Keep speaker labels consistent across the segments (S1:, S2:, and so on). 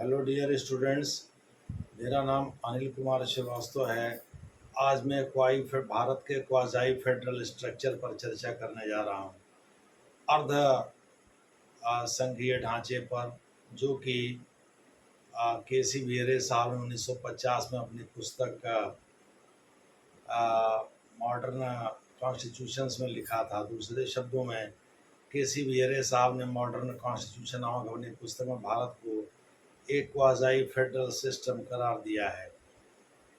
S1: Hello dear students. मेरा नाम अनिल कुमार श्रीवास्तव है। आज मैं भारत के क्वाज़ाई फेडरल स्ट्रक्चर पर चर्चा करने जा रहा हूँ। अर्ध संघीय ढांचे पर, जो कि के सी वीरे साहब ने 1950 में अपनी पुस्तक मॉडर्न कॉन्स्टिट्यूशंस में लिखा था। दूसरे शब्दों में, के सी वीरे साहब ने मॉडर्न कॉन्स्टिट्यूशन नामक अपनी पुस्तक में भारत को एक क्वाज़ाई फेडरल सिस्टम करार दिया है।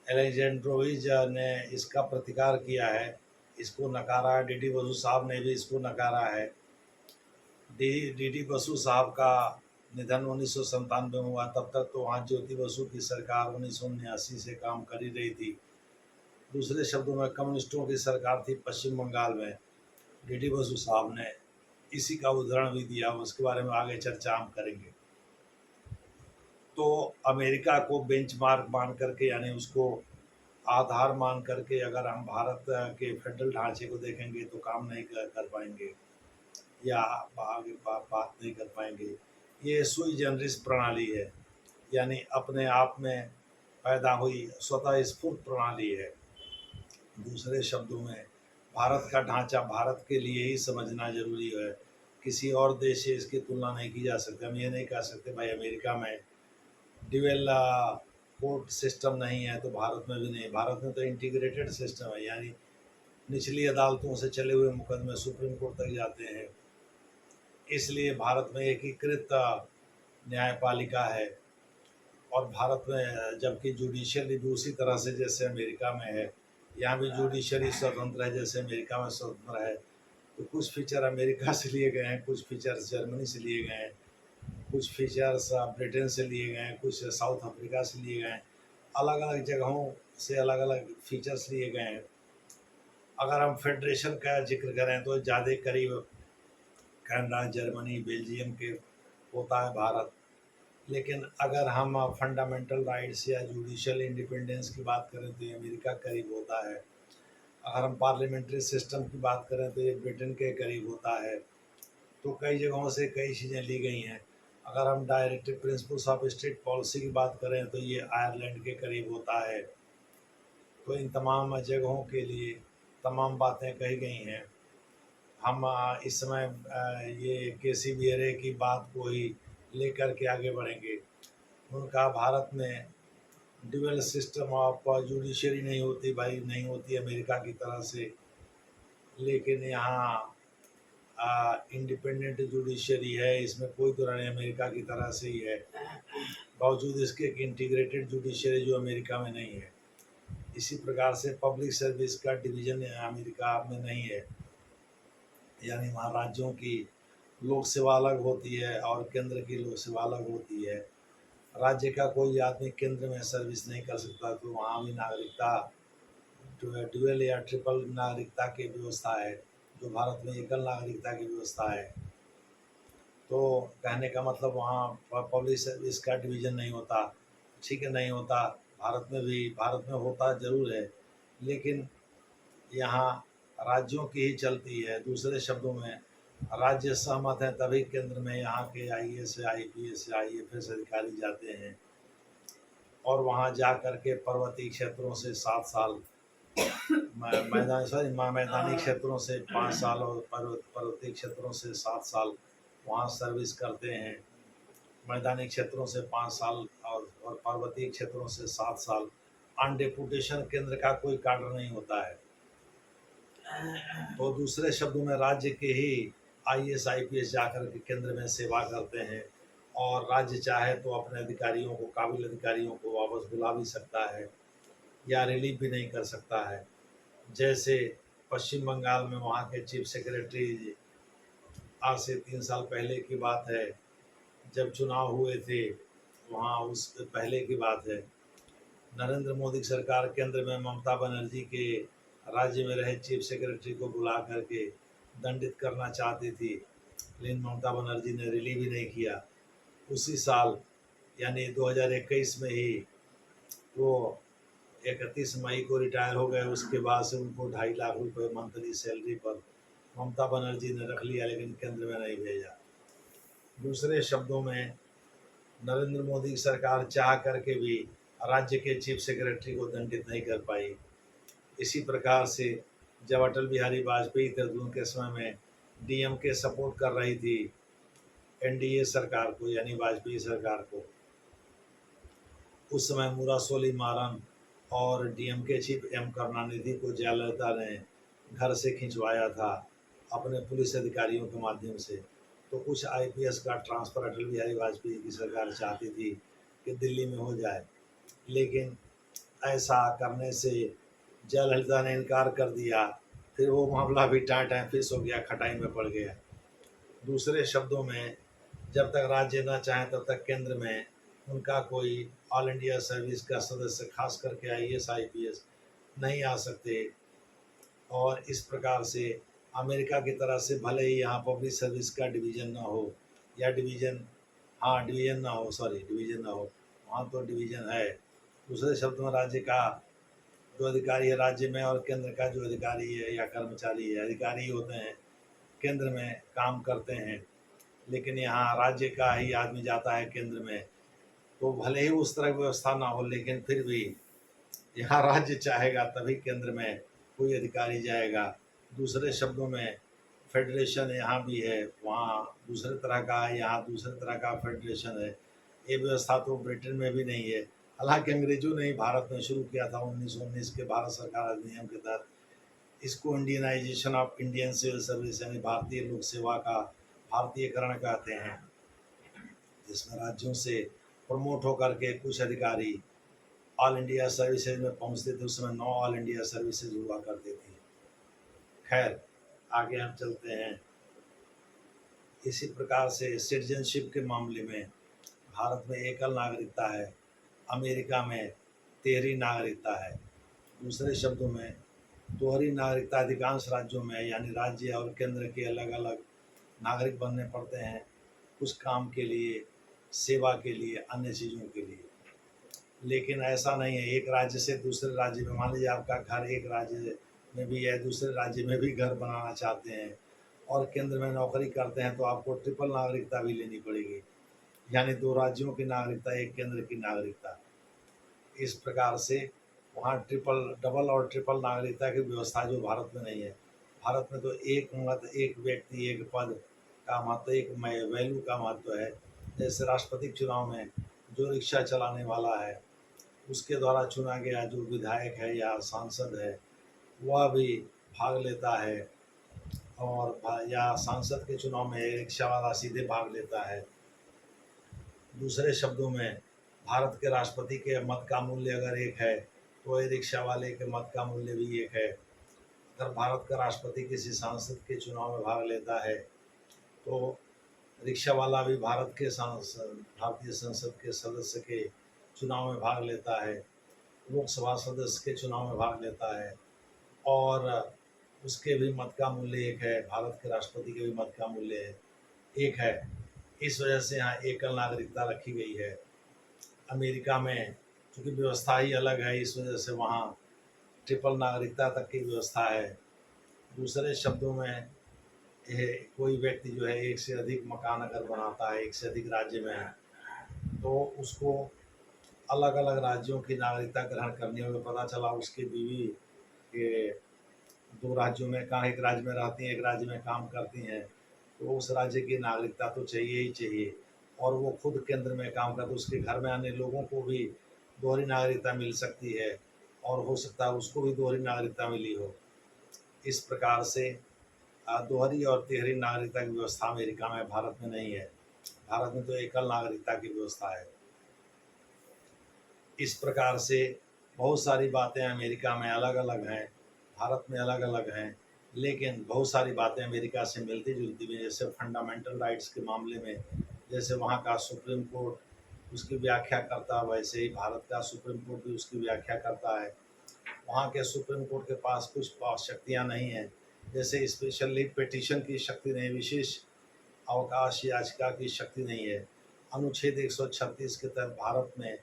S1: एलेक्जेंड्रोविच ने इसका प्रतिकार किया है, इसको नकारा है। डी डी बसु साहब ने भी इसको नकारा है। डी डी बसु साहब का निधन 1997 में हुआ। तब तक तो वहाँ ज्योति बसु की सरकार 1979 से काम कर ही रही थी। दूसरे शब्दों में, कम्युनिस्टों की सरकार थी पश्चिम बंगाल में। डी डी बसु साहब ने इसी का उदाहरण भी दिया, उसके बारे में आगे चर्चा हम करेंगे। तो अमेरिका को बेंचमार्क मान करके, यानी उसको आधार मान करके, अगर हम भारत के फेडरल ढांचे को देखेंगे तो काम नहीं कर पाएंगे, या आगे बात नहीं कर पाएंगे। ये सुई जनरिस प्रणाली है, यानी अपने आप में पैदा हुई स्वतः स्फूर्त प्रणाली है। दूसरे शब्दों में, भारत का ढांचा भारत के लिए ही समझना जरूरी है। किसी और देश से इसकी तुलना नहीं की जा सकती। हम ये नहीं कह सकते भाई अमेरिका में ड्यूअल कोर्ट सिस्टम नहीं है तो भारत में भी नहीं। भारत में तो इंटीग्रेटेड सिस्टम है, यानी निचली अदालतों से चले हुए मुकदमे सुप्रीम कोर्ट तक जाते हैं। इसलिए भारत में एकीकृत न्यायपालिका है। और भारत में जबकि जुडिशरी भी उसी तरह से जैसे अमेरिका में है, यहाँ भी जुडिशरी स्वतंत्र है जैसे अमेरिका में स्वतंत्र है। तो कुछ फीचर अमेरिका से लिए गए हैं, कुछ फीचर्स जर्मनी से लिए गए हैं, कुछ फीचर्स ब्रिटेन से लिए गए हैं, कुछ साउथ अफ्रीका से लिए गए हैं। अलग अलग जगहों से अलग अलग फीचर्स लिए गए हैं। अगर हम फेडरेशन का जिक्र करें तो ज़्यादा करीब कनाडा, जर्मनी, बेल्जियम के होता है भारत। लेकिन अगर हम फंडामेंटल राइट्स या जुडिशल इंडिपेंडेंस की बात करें तो ये अमेरिका करीब होता है। अगर हम पार्लियामेंट्री सिस्टम की बात करें तो ये ब्रिटेन के करीब होता है। तो कई जगहों से कई चीज़ें ली गई हैं। अगर हम directive principles of state policy की बात करें तो ये आयरलैंड के करीब होता है। तो इन तमाम जगहों के लिए तमाम बातें कही गई हैं। हम इस समय ये के सी वीरे की बात को ही लेकर के आगे बढ़ेंगे। उनका भारत में ड्यूअल सिस्टम ऑफ जुडिशरी नहीं होती भाई, नहीं होती अमेरिका की तरह से। लेकिन यहाँ इंडिपेंडेंट जुडिशरी है, इसमें कोई दो नहीं, अमेरिका की तरह से ही है। बावजूद इसके कि इंटीग्रेटेड जुडिशरी जो अमेरिका में नहीं है। इसी प्रकार से पब्लिक सर्विस का डिवीज़न अमेरिका में नहीं है, यानी वहाँ राज्यों की लोक सेवा अलग होती है और केंद्र की लोक सेवा अलग होती है। राज्य का कोई आदमी केंद्र में सर्विस नहीं कर सकता, तो वहाँ भी नागरिकता ड्यूअल या ट्रिपल नागरिकता की व्यवस्था है, जो भारत में एकल नागरिकता की व्यवस्था है। तो कहने का मतलब वहाँ पब्लिक सर्विस का डिवीज़न नहीं होता। ठीक है, नहीं होता। भारत में होता ज़रूर है, लेकिन यहाँ राज्यों की ही चलती है। दूसरे शब्दों में, राज्य सहमत हैं तभी केंद्र में यहाँ के IAS, IPS, IFS अधिकारी जाते हैं। और वहाँ जा कर के पर्वतीय क्षेत्रों से 7 साल, मैदानी क्षेत्रों से 5 साल और पर्वतीय क्षेत्रों से 7 साल वहाँ सर्विस करते हैं। मैदानी क्षेत्रों से 5 साल और पर्वतीय क्षेत्रों से 7 साल। ऑन डेपुटेशन केंद्र का कोई कार्य नहीं होता है। तो दूसरे शब्दों में, राज्य के ही IAS, IPS जाकर के केंद्र में सेवा करते हैं। और राज्य चाहे तो अपने अधिकारियों को, काबिल अधिकारियों को वापस बुला भी सकता है या रिलीव भी नहीं कर सकता है। जैसे पश्चिम बंगाल में वहाँ के चीफ सेक्रेटरी, आज से 3 साल पहले की बात है, जब चुनाव हुए थे, वहाँ उस पहले की बात है, नरेंद्र मोदी की सरकार केंद्र में ममता बनर्जी के राज्य में रहे चीफ सेक्रेटरी को बुला करके दंडित करना चाहती थी, लेकिन ममता बनर्जी ने रिलीव ही नहीं किया। उसी साल यानी 2021 में ही वो 31 मई को रिटायर हो गए। उसके बाद से उनको 2.5 लाख रुपए मंथली सैलरी पर ममता बनर्जी ने रख लिया, लेकिन केंद्र में नहीं भेजा। दूसरे शब्दों में, नरेंद्र मोदी की सरकार चाह करके भी राज्य के चीफ सेक्रेटरी को दंडित नहीं कर पाई। इसी प्रकार से जब अटल बिहारी वाजपेयी थे तो उनके समय में डीएमके सपोर्ट कर रही थी एनडीए सरकार को, यानी वाजपेयी सरकार को। उस समय मुरासोली मारन और डीएमके चीफ एम करुणानिधि को जयललिता ने घर से खिंचवाया था अपने पुलिस अधिकारियों के माध्यम से। तो कुछ आईपीएस का ट्रांसफ़र अटल बिहारी वाजपेयी की सरकार चाहती थी कि दिल्ली में हो जाए, लेकिन ऐसा करने से जयललिता ने इनकार कर दिया। फिर वो मामला भी टाँय फिस हो गया, खटाई में पड़ गया। दूसरे शब्दों में, जब तक राज्य न चाहें तब तक केंद्र में उनका कोई ऑल इंडिया सर्विस का सदस्य, खास करके आईएएस आईपीएस नहीं आ सकते। और इस प्रकार से अमेरिका की तरह से भले ही यहाँ पब्लिक सर्विस का डिवीज़न ना हो, या डिवीज़न, हाँ डिवीज़न ना हो, सॉरी डिवीज़न ना हो, वहाँ तो डिवीज़न है। दूसरे शब्द में राज्य का जो अधिकारी है राज्य में, और केंद्र का जो अधिकारी है या कर्मचारी है, अधिकारी होते हैं, केंद्र में काम करते हैं। लेकिन यहाँ राज्य का ही आदमी जाता है केंद्र में, तो भले ही उस तरह की व्यवस्था ना हो, लेकिन फिर भी यहाँ राज्य चाहेगा तभी केंद्र में कोई अधिकारी जाएगा। दूसरे शब्दों में, फेडरेशन यहाँ भी है, वहाँ दूसरे तरह का है, यहाँ दूसरे तरह का फेडरेशन है। ये व्यवस्था तो ब्रिटेन में भी नहीं है। हालांकि अंग्रेजों ने ही भारत में शुरू किया था 1919 के भारत सरकार अधिनियम के तहत। इसको Indianization of Indian civil service, यानी भारतीय लोक सेवा का भारतीयकरण कहते हैं, जिसमें राज्यों से प्रमोट होकर के कुछ अधिकारी ऑल इंडिया सर्विसेज में पहुंचते थे। उस समय 9 ऑल इंडिया सर्विसेज हुआ करती थी। खैर, आगे हम चलते हैं। इसी प्रकार से सिटीजनशिप के मामले में भारत में एकल नागरिकता है, अमेरिका में तिहरी नागरिकता है। दूसरे शब्दों में, दोहरी नागरिकता अधिकांश राज्यों में, यानी राज्य और केंद्र के अलग अलग नागरिक बनने पड़ते हैं, कुछ काम के लिए, सेवा के लिए, अन्य चीज़ों के लिए। लेकिन ऐसा नहीं है एक राज्य से दूसरे राज्य में, मान लीजिए आपका घर एक राज्य में भी है, दूसरे राज्य में भी घर बनाना चाहते हैं और केंद्र में नौकरी करते हैं, तो आपको ट्रिपल नागरिकता भी लेनी पड़ेगी, यानी 2 राज्यों की नागरिकता, एक केंद्र की नागरिकता। इस प्रकार से वहाँ डबल और ट्रिपल नागरिकता की व्यवस्था जो भारत में नहीं है। भारत में तो एक मत, एक व्यक्ति, एक पद का महत्व, एक वैल्यू का महत्व है। जैसे राष्ट्रपति चुनाव में जो रिक्शा चलाने वाला है, उसके द्वारा चुना गया जो विधायक है या सांसद है, वह भी भाग लेता है। और या सांसद के चुनाव में रिक्शा वाला सीधे भाग लेता है। दूसरे शब्दों में, भारत के राष्ट्रपति के मत का मूल्य अगर एक है, तो ये रिक्शा वाले के मत का मूल्य भी एक है। अगर भारत का राष्ट्रपति किसी सांसद के चुनाव में भाग लेता है, तो रिक्शा वाला भी भारतीय संसद के सदस्य के चुनाव में भाग लेता है, लोकसभा सदस्य के चुनाव में भाग लेता है, और उसके भी मत का मूल्य एक है, भारत के राष्ट्रपति के भी मत का मूल्य एक है। इस वजह से यहाँ एकल नागरिकता रखी गई है। अमेरिका में चूँकि व्यवस्था ही अलग है, इस वजह से वहाँ ट्रिपल नागरिकता तक की व्यवस्था है। दूसरे शब्दों में, कोई व्यक्ति जो है एक से अधिक मकान अगर बनाता है, एक से अधिक राज्य में है, तो उसको अलग अलग राज्यों की नागरिकता ग्रहण करनी होगी। पता चला उसकी बीवी के 2 राज्यों में, कहाँ एक राज्य में रहती हैं, एक राज्य में काम करती हैं, तो उस राज्य की नागरिकता तो चाहिए ही चाहिए। और वो खुद केंद्र में काम करते, उसके घर में आने लोगों को भी दोहरी नागरिकता मिल सकती है, और हो सकता है उसको भी दोहरी नागरिकता मिली हो। इस प्रकार से दोहरी और तिहरी नागरिकता की व्यवस्था अमेरिका में, भारत में नहीं है। भारत में तो एकल नागरिकता की व्यवस्था है। इस प्रकार से बहुत सारी बातें अमेरिका में अलग अलग हैं, भारत में अलग अलग हैं, लेकिन बहुत सारी बातें अमेरिका से मिलती जुलती भी हैं। जैसे फंडामेंटल राइट्स के मामले में, जैसे वहाँ का सुप्रीम कोर्ट उसकी व्याख्या करता है, वैसे ही भारत का सुप्रीम कोर्ट भी उसकी व्याख्या करता है। वहाँ के सुप्रीम कोर्ट के पास कुछ शक्तियाँ नहीं हैं, जैसे स्पेशली पिटीशन की शक्ति नहीं, विशेष अवकाश याचिका की शक्ति नहीं है। अनुच्छेद 136 के तहत भारत में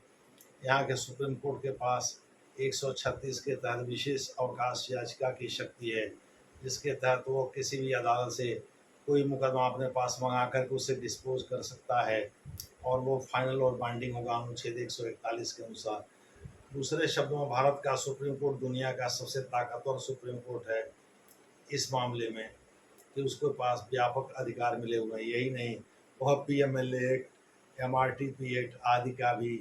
S1: यहाँ के सुप्रीम कोर्ट के पास 136 के तहत विशेष अवकाश याचिका की शक्ति है, जिसके तहत वो किसी भी अदालत से कोई मुकदमा अपने पास मंगा करके उसे डिस्पोज कर सकता है और वो फाइनल और बाइंडिंग होगा अनुच्छेद 141 के अनुसार। दूसरे शब्दों में भारत का सुप्रीम कोर्ट दुनिया का सबसे ताकतवर सुप्रीम कोर्ट है इस मामले में कि उसके पास व्यापक अधिकार मिले हुए हैं। यही नहीं, वह पीएमएलए एक्ट, एमआरटीपी एक्ट आदि का भी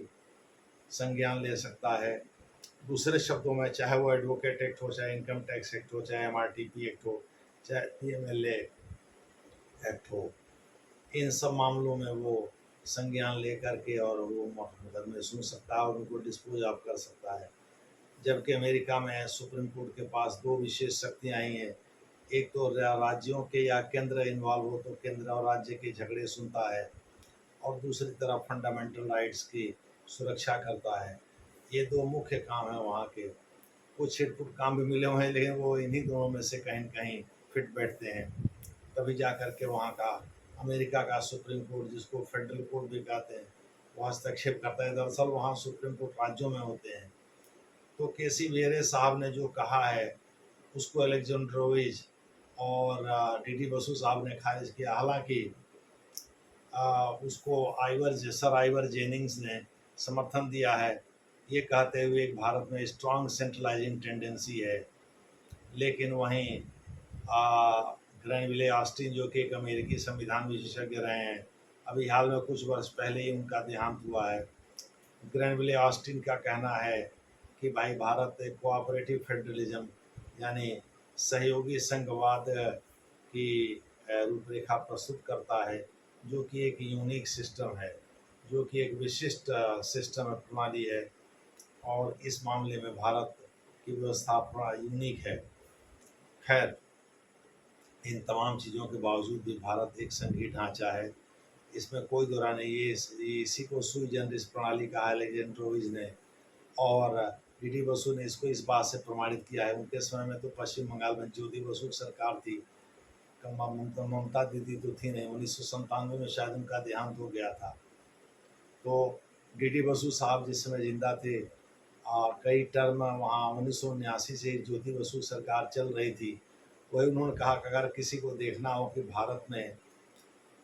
S1: संज्ञान ले सकता है। दूसरे शब्दों में चाहे वो एडवोकेट एक्ट हो, चाहे इनकम टैक्स एक्ट हो, चाहे एमआरटीपी एक्ट हो, चाहे पीएमएलए एक्ट हो, इन सब मामलों में वो संज्ञान लेकर के और वो मुकदमे सुन सकता है और उनको डिस्पोज ऑफ कर सकता है। जबकि अमेरिका में सुप्रीम कोर्ट के पास दो विशेष शक्तियाँ ही हैं। एक तो राज्यों के या केंद्र इन्वॉल्व हो तो केंद्र और राज्य के झगड़े सुनता है और दूसरी तरफ फंडामेंटल राइट्स की सुरक्षा करता है। ये दो मुख्य काम हैं वहाँ के। कुछ छिटपुट काम भी मिले हुए हैं लेकिन वो इन्हीं दोनों में से कहीं न कहीं फिट बैठते हैं। तभी जा कर के वहाँ का अमेरिका का सुप्रीम कोर्ट, जिसको फेडरल कोर्ट भी कहते हैं, वो हस्तक्षेप करता है। दरअसल वहाँ सुप्रीम कोर्ट राज्यों में होते हैं। तो केसी वेरे साहब ने जो कहा है उसको अलेक्जेंड्रोविच और डीडी बसु साहब ने खारिज किया। हालांकि उसको सर आइवर जेनिंग्स ने समर्थन दिया है, ये कहते हुए एक भारत में स्ट्रॉन्ग सेंट्रलाइजिंग टेंडेंसी है। लेकिन वहीं ग्रैनविले ऑस्टिन जो कि एक अमेरिकी संविधान विशेषज्ञ रहे हैं, अभी हाल में कुछ वर्ष पहले ही उनका देहांत हुआ है। ग्रैनविले ऑस्टिन का कहना है कि भाई भारत एक कोऑपरेटिव फेडरलिज्म यानी सहयोगी संघवाद की रूपरेखा प्रस्तुत करता है, जो कि एक यूनिक सिस्टम है, जो कि एक विशिष्ट सिस्टम प्रणाली है और इस मामले में भारत की व्यवस्था थोड़ा यूनिक है। खैर, इन तमाम चीज़ों के बावजूद भी भारत एक संघीय ढांचा है, इसमें कोई दो राय नहीं। ये इसी को सुई जनरिस प्रणाली कहा अलेक्जेंड्रोविच ने, और डीडी बसु ने इसको इस बात से प्रमाणित किया है। उनके समय में तो पश्चिम बंगाल में ज्योति बसु की सरकार थी, ममता दीदी तो थी नहीं। 1997 में शायद उनका देहांत हो गया था। तो डीडी बसु साहब जिस समय जिंदा थे, कई टर्म वहाँ 1979 से ज्योति बसु सरकार चल रही थी। वही उन्होंने कहा कि अगर किसी को देखना हो कि भारत में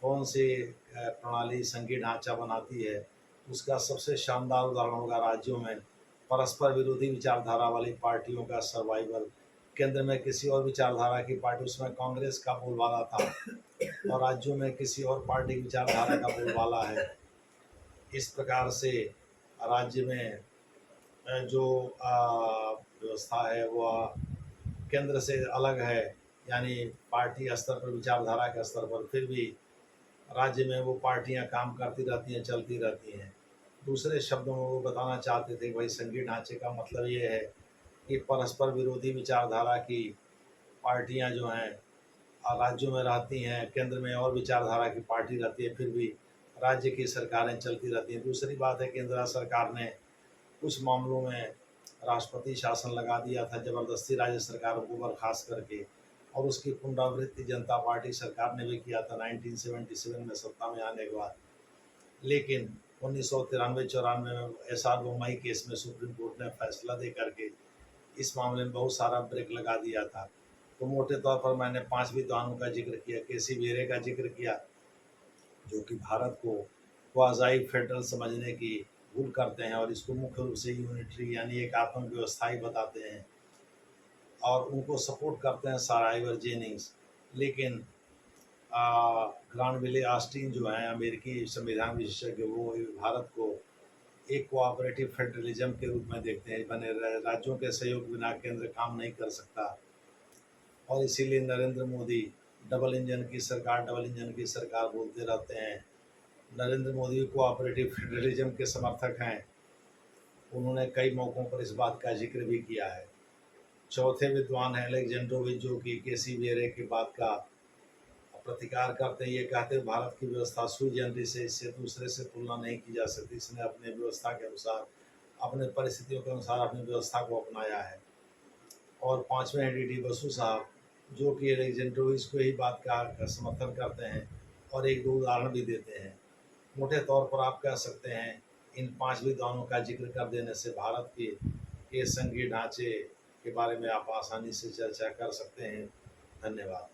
S1: कौन सी प्रणाली संघीय ढांचा बनाती है, उसका सबसे शानदार उदाहरण होगा राज्यों में परस्पर विरोधी विचारधारा वाली पार्टियों का सर्वाइवल। केंद्र में किसी और विचारधारा की पार्टी, उसमें कांग्रेस का बोलबाला था, और राज्यों में किसी और पार्टी की विचारधारा का बोलबाला है। इस प्रकार से राज्य में जो व्यवस्था है वो केंद्र से अलग है, यानी पार्टी स्तर पर, विचारधारा के स्तर पर, फिर भी राज्य में वो पार्टियां काम करती रहती हैं, चलती रहती हैं। दूसरे शब्दों में वो बताना चाहते थे कि भाई संघीय ढांचे का मतलब ये है कि परस्पर विरोधी विचारधारा की पार्टियां जो हैं राज्यों में रहती हैं, केंद्र में और विचारधारा की पार्टी रहती है, फिर भी राज्य की सरकारें चलती रहती हैं। दूसरी बात है, केंद्र सरकार ने कुछ मामलों में राष्ट्रपति शासन लगा दिया था ज़बरदस्ती राज्य सरकारों को बर्खास्त करके, और उसकी पुनरावृत्ति जनता पार्टी सरकार ने भी किया था 1977 में सत्ता में आने के बाद। लेकिन 1993-94 में एसआर बोम्मई केस में सुप्रीम कोर्ट ने फैसला दे करके इस मामले में बहुत सारा ब्रेक लगा दिया था। तो मोटे तौर पर मैंने 5 विद्वानों का जिक्र किया, केसी वेरे का जिक्र किया, जो कि भारत को क्वाज़ाई फेडरल समझने की भूल करते हैं और इसको मुख्य रूप से यूनिटरी यानी एक आत्म व्यवस्था ही बताते हैं, और उनको सपोर्ट करते हैं सर आइवर जेनिंग्स। लेकिन ग्रानविले ऑस्टिन जो हैं अमेरिकी संविधान विशेषज्ञ, वो भारत को एक कोऑपरेटिव फेडरलिज्म के रूप में देखते हैं। बने राज्यों के सहयोग बिना केंद्र काम नहीं कर सकता, और इसीलिए नरेंद्र मोदी डबल इंजन की सरकार बोलते रहते हैं। नरेंद्र मोदी कोऑपरेटिव फेडरलिज्म के समर्थक हैं, उन्होंने कई मौक़ों पर इस बात का जिक्र भी किया है। चौथे विद्वान हैं अलेक्जेंड्रोविच, जो कि केसी वेरे की बात का प्रतिकार करते हैं। ये कहते हैं भारत की व्यवस्था सुई जनरिस से, इससे दूसरे से तुलना नहीं की जा सकती। इसने अपने व्यवस्था के अनुसार, अपने परिस्थितियों के अनुसार अपनी व्यवस्था को अपनाया है। और पाँचवें हैं डीडी बसु साहब, जो कि अलेक्जेंड्रोविच को ही बात का समर्थन करते हैं और एक दो उदाहरण भी देते हैं। मोटे तौर पर आप कह सकते हैं इन 5 विद्वानों का जिक्र कर देने से भारत के संघीय ढांचे के बारे में आप आसानी से चर्चा कर सकते हैं। धन्यवाद।